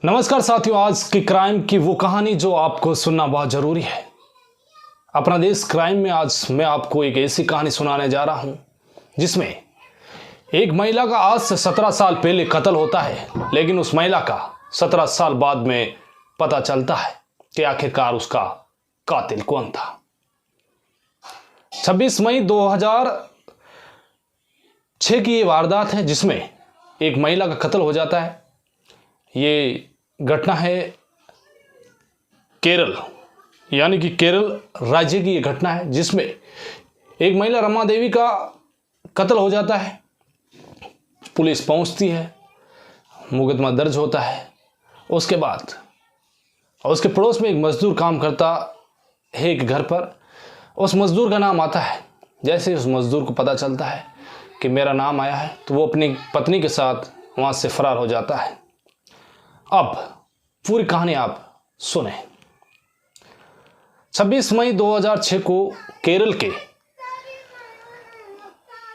नमस्कार साथियों, आज की क्राइम की वो कहानी जो आपको सुनना बहुत जरूरी है। अपना देश क्राइम में आज मैं आपको एक ऐसी कहानी सुनाने जा रहा हूं जिसमें एक महिला का आज से 17 साल पहले कत्ल होता है, लेकिन उस महिला का 17 साल बाद में पता चलता है कि आखिरकार उसका कातिल कौन था। 26 मई 2006 की ये वारदात है जिसमें एक महिला का कत्ल हो जाता है। ये घटना है केरल, यानी कि केरल राज्य की ये घटना है जिसमें एक महिला रमा देवी का कत्ल हो जाता है। पुलिस पहुंचती है, मुकदमा दर्ज होता है। उसके बाद उसके पड़ोस में एक मजदूर काम करता है एक घर पर। उस मजदूर का नाम आता है। जैसे उस मजदूर को पता चलता है कि मेरा नाम आया है तो वो अपनी पत्नी के साथ वहां से फरार हो जाता है। अब पूरी कहानी आप सुने। 26 मई 2006 को केरल के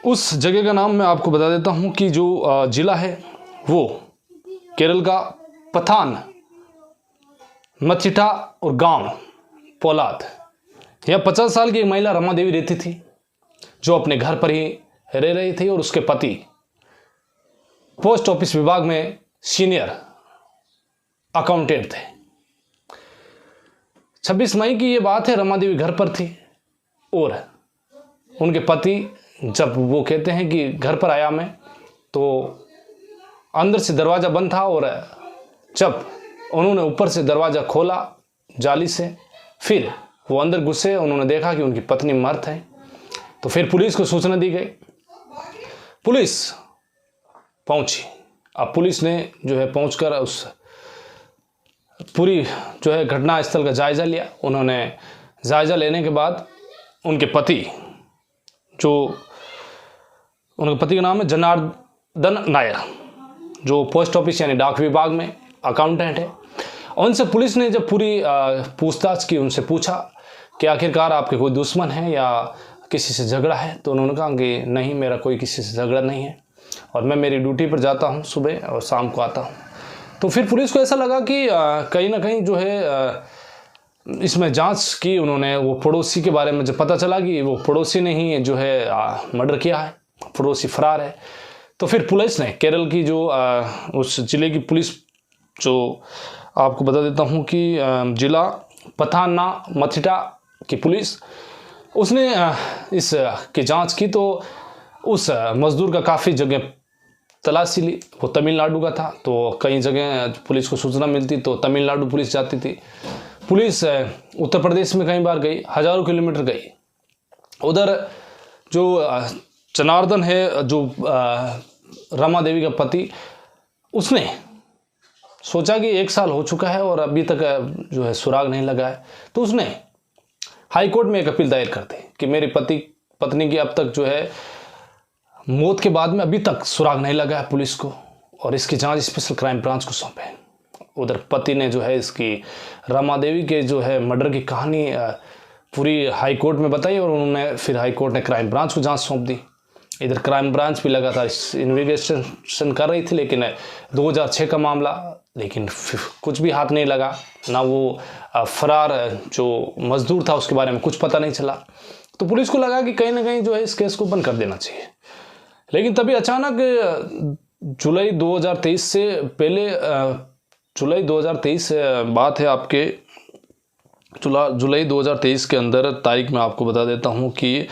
उस जगह का नाम मैं आपको बता देता हूं कि जो जिला है वो केरल का पठान मथिटा और गांव पोलाद। यह 50 साल की एक महिला रमा देवी रहती थी जो अपने घर पर ही रह रही थी और उसके पति पोस्ट ऑफिस विभाग में सीनियर अकाउंटेंट थे। 26 मई की ये बात है, रमा देवी घर पर थी और उनके पति जब वो कहते हैं कि घर पर आया मैं, तो अंदर से दरवाज़ा बंद था और जब उन्होंने ऊपर से दरवाज़ा खोला जाली से, फिर वो अंदर घुसे, उन्होंने देखा कि उनकी पत्नी मर्द है। तो फिर पुलिस को सूचना दी गई। पुलिस पहुंची। अब पुलिस ने जो है पहुंचकर उस पूरी जो है घटना स्थल का जायजा लिया। उन्होंने जायजा लेने के बाद उनके पति का नाम है जनार्दन नायर, जो पोस्ट ऑफिस यानी डाक विभाग में अकाउंटेंट है। उनसे पुलिस ने जब पूरी पूछताछ की, उनसे पूछा कि आखिरकार आपके कोई दुश्मन है या किसी से झगड़ा है, तो उन्होंने कहा कि नहीं, मेरा कोई किसी से झगड़ा नहीं है और मैं मेरी ड्यूटी पर जाता हूँ, सुबह और शाम को आता हूँ। तो फिर पुलिस को ऐसा लगा कि कहीं ना कहीं जो है इसमें जांच की उन्होंने। वो पड़ोसी के बारे में जब पता चला कि वो पड़ोसी ने ही जो है मर्डर किया है, पड़ोसी फरार है, तो फिर पुलिस ने, केरल की जो उस जिले की पुलिस, जो आपको बता देता हूँ कि जिला पठानमथिट्टा की पुलिस, उसने इस की जांच की। तो उस मजदूर का काफ़ी जगह तलाशी ली। वो तमिलनाडु का था, तो कई जगह पुलिस को सूचना मिलती तो तमिलनाडु पुलिस जाती थी। पुलिस उत्तर प्रदेश में कई बार गई, हजारों किलोमीटर गई। उधर जो जनार्दन है, जो रमा देवी का पति, उसने सोचा कि 1 साल हो चुका है और अभी तक जो है सुराग नहीं लगा है, तो उसने हाई कोर्ट में एक अपील दायर कर दी कि मेरी पत्नी की अब तक जो है मौत के बाद में अभी तक सुराग नहीं लगा है पुलिस को, और इसकी जांच स्पेशल क्राइम ब्रांच को सौंपे। उधर पति ने जो है इसकी रमा देवी के जो है मर्डर की कहानी पूरी हाई कोर्ट में बताई और उन्होंने फिर हाई कोर्ट ने क्राइम ब्रांच को जांच सौंप दी। इधर क्राइम ब्रांच भी लगातार इन्वेस्टिगेशन कर रही थी, लेकिन 2006 का मामला, लेकिन कुछ भी हाथ नहीं लगा। ना वो फरार जो मजदूर था उसके बारे में कुछ पता नहीं चला। तो पुलिस को लगा कि कहीं ना कहीं जो है इस केस को बंद कर देना चाहिए। लेकिन तभी अचानक जुलाई 2023 से पहले, जुलाई 2023 बात है आपके, जुलाई 2023 के अंदर तारीख में आपको बता देता हूं कि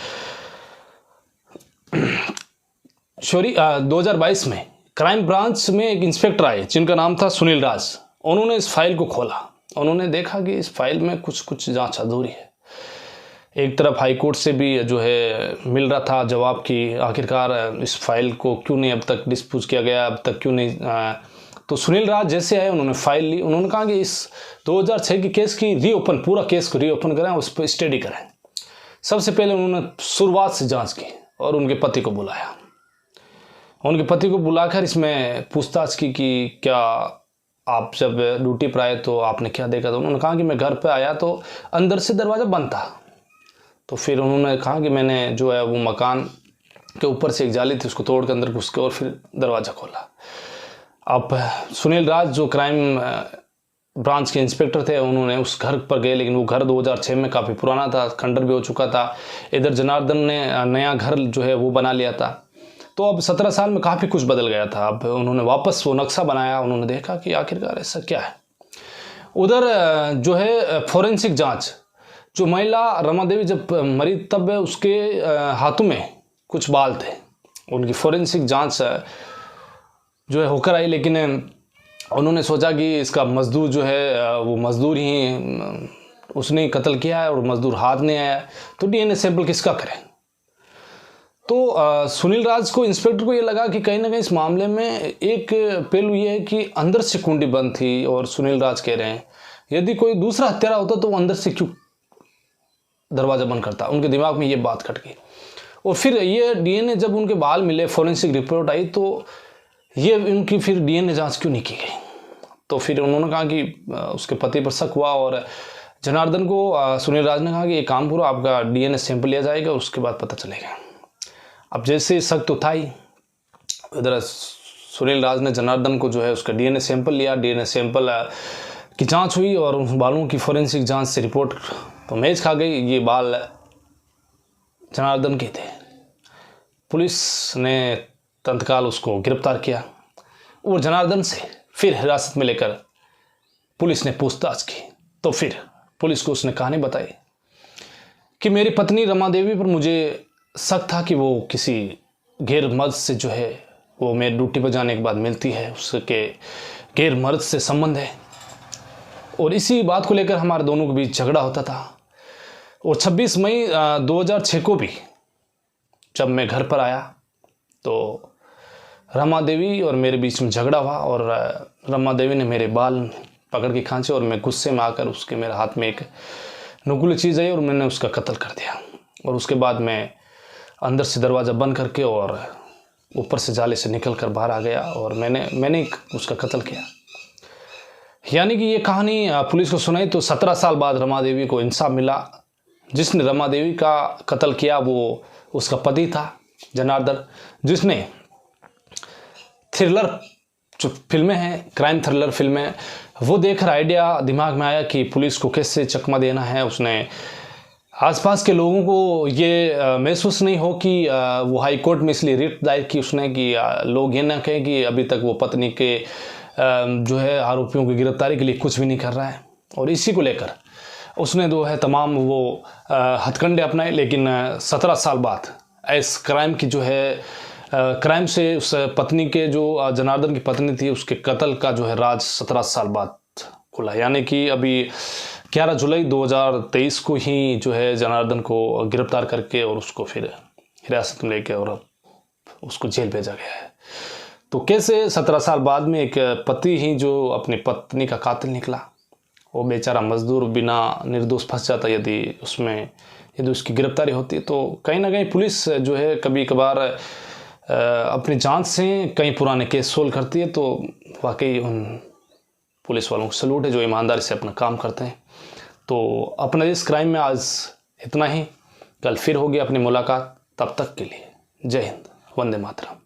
2022 में क्राइम ब्रांच में एक इंस्पेक्टर आए जिनका नाम था सुनील राज। उन्होंने इस फाइल को खोला। उन्होंने देखा कि इस फाइल में कुछ जांच अधूरी है। एक तरफ हाई कोर्ट से भी जो है मिल रहा था जवाब कि आखिरकार इस फाइल को क्यों नहीं अब तक डिस्पोज किया गया, अब तक क्यों नहीं। तो सुनील राज जैसे आए, उन्होंने फाइल ली। उन्होंने कहा कि इस 2006 की केस की पूरा केस को रीओपन करें, उस पर स्टडी करें। सबसे पहले उन्होंने शुरुआत से जांच की और उनके पति को बुलाया। उनके पति को बुलाकर इसमें पूछताछ की कि क्या आप जब ड्यूटी पर आए तो आपने क्या देखा। तो उन्होंने कहा कि मैं घर पर आया तो अंदर से दरवाज़ा बंद था। तो फिर उन्होंने कहा कि मैंने जो है वो मकान के ऊपर से एक जाली थी उसको तोड़ के अंदर घुस के और फिर दरवाज़ा खोला। अब सुनील राज जो क्राइम ब्रांच के इंस्पेक्टर थे, उन्होंने उस घर पर गए, लेकिन वो घर 2006 में काफ़ी पुराना था, खंडर भी हो चुका था। इधर जनार्दन ने नया घर जो है वो बना लिया था। तो अब 17 साल में काफ़ी कुछ बदल गया था। अब उन्होंने वापस वो नक्शा बनाया, उन्होंने देखा कि आखिरकार ऐसा क्या है। उधर जो है फॉरेंसिक जांच, जो महिला रमा देवी जब मरी तब उसके हाथों में कुछ बाल थे, उनकी फॉरेंसिक जांच जो है होकर आई, लेकिन उन्होंने सोचा कि इसका मजदूर जो है वो मजदूर ही उसने ही कत्ल किया है और मजदूर हाथ नहीं आया, तो डीएनए सैंपल किसका करें। तो सुनील राज को, इंस्पेक्टर को ये लगा कि कहीं ना कहीं इस मामले में एक पहलू ये है कि अंदर से कुंडी बंद थी, और सुनील राज कह रहे हैं यदि कोई दूसरा हत्यारा होता तो वो अंदर से क्यों दरवाजा बंद करता। उनके दिमाग में ये बात खट गई। और फिर ये डीएनए जब उनके बाल मिले, फॉरेंसिक रिपोर्ट आई, तो ये उनकी फिर डीएनए जांच क्यों नहीं की गई। तो फिर उन्होंने कहा कि उसके पति पर शक हुआ, और जनार्दन को सुनील राज ने कहा कि ये काम करो, आपका डीएनए सैंपल लिया जाएगा, उसके बाद पता चलेगा। अब जैसे शक तो था ही, इधर सुनील राज ने जनार्दन को जो है उसका डीएनए सैंपल लिया, डीएनए सैंपल की जांच हुई, और उन बालों की फॉरेंसिक जांच से रिपोर्ट तो मैच खा गई, ये बाल जनार्दन के थे। पुलिस ने तत्काल उसको गिरफ्तार किया, और जनार्दन से फिर हिरासत में लेकर पुलिस ने पूछताछ की। तो फिर पुलिस को उसने कहानी बताई कि मेरी पत्नी रमा देवी पर मुझे शक था कि वो किसी गैर मर्द से जो है वो मेरे ड्यूटी पर जाने के बाद मिलती है, उसके गैर मर्द से संबंध है, और इसी बात को लेकर हमारे दोनों के बीच झगड़ा होता था। और 26 मई 2006 को भी जब मैं घर पर आया तो रमा देवी और मेरे बीच में झगड़ा हुआ, और रमा देवी ने मेरे बाल पकड़ के खींचे, और मैं गुस्से में आकर उसके मेरे हाथ में एक नुकीली चीज़ आई और मैंने उसका कत्ल कर दिया। और उसके बाद मैं अंदर से दरवाज़ा बंद करके और ऊपर से जाले से निकल कर बाहर आ गया, और मैंने उसका कत्ल किया। यानी कि ये कहानी पुलिस को सुनाई तो 17 साल बाद रमा देवी को इंसाफ मिला। जिसने रमा देवी का कत्ल किया वो उसका पति था जनार्दन, जिसने थ्रिलर जो फिल्में हैं, क्राइम थ्रिलर फिल्में, वो देखकर आइडिया दिमाग में आया कि पुलिस को कैसे चकमा देना है। उसने आसपास के लोगों को ये महसूस नहीं हो कि वो हाई कोर्ट में इसलिए रिट दायर की उसने कि लोग ये ना कहें कि अभी तक वो पत्नी के जो है आरोपियों की गिरफ्तारी के लिए कुछ भी नहीं कर रहा है। और इसी को लेकर उसने जो है तमाम वो हथकंडे अपनाए। लेकिन 17 साल बाद इस क्राइम की जो है क्राइम से उस पत्नी के जो जनार्दन की पत्नी थी उसके कत्ल का जो है राज 17 साल बाद खुला। यानी कि अभी 11 जुलाई 2023 को ही जो है जनार्दन को गिरफ्तार करके और उसको फिर हिरासत में लेके और उसको जेल भेजा गया है। तो कैसे 17 साल बाद में एक पति ही जो अपनी पत्नी का कातिल निकला, वो बेचारा मजदूर बिना निर्दोष फंस जाता यदि उसकी गिरफ्तारी होती। तो कहीं ना कहीं पुलिस जो है कभी कभार अपनी जांच से कई पुराने केस सोल्व करती है। तो वाकई उन पुलिस वालों को सैल्यूट है जो ईमानदारी से अपना काम करते हैं। तो अपना इस क्राइम में आज इतना ही, कल फिर होगी अपनी मुलाकात। तब तक के लिए जय हिंद, वंदे मातरम।